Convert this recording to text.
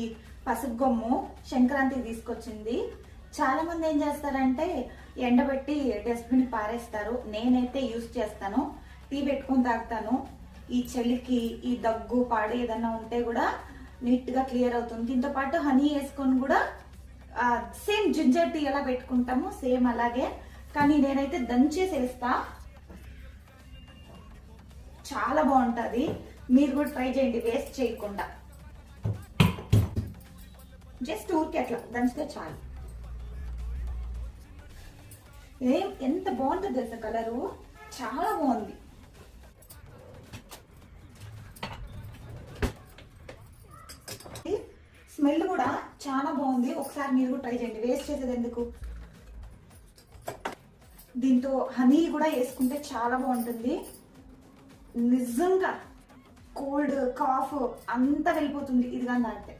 ఈ పసుపు గొమ్ము సంక్రాంతికి తీసుకొచ్చింది. చాలా మంది ఏం చేస్తారంటే ఎండబెట్టి డస్ట్బిన్ పారేస్తారు. నేనైతే యూజ్ చేస్తాను, టీ పెట్టుకొని తాగుతాను. ఈ చలికి ఈ దగ్గు పాడు ఏదన్నా ఉంటే కూడా నీట్ గా క్లియర్ అవుతుంది. దీంతో పాటు హనీ వేసుకొని కూడా సేమ్ జింజర్ టీ ఎలా పెట్టుకుంటాము సేమ్ అలాగే, కానీ నేనైతే దంచేసి వేస్తా. చాలా బాగుంటుంది, మీరు కూడా ట్రై చేయండి వేస్ట్ చేయకుండా. జస్ట్ ఊరికి అట్లా దంచితే చాలు. ఎంత బాగుంటుంది తెలుసా, కలరు చాలా బాగుంది. స్మెల్ కూడా చాలా బాగుంది. ఒకసారి మీరు కూడా ట్రై చేయండి, వేస్ట్ చేసేది ఎందుకు. దీంతో హనీ కూడా వేసుకుంటే చాలా బాగుంటుంది. నిజంగా కోల్డ్ కాఫ్ అంతా వెళ్ళిపోతుంది ఇది కానీ తాగితే.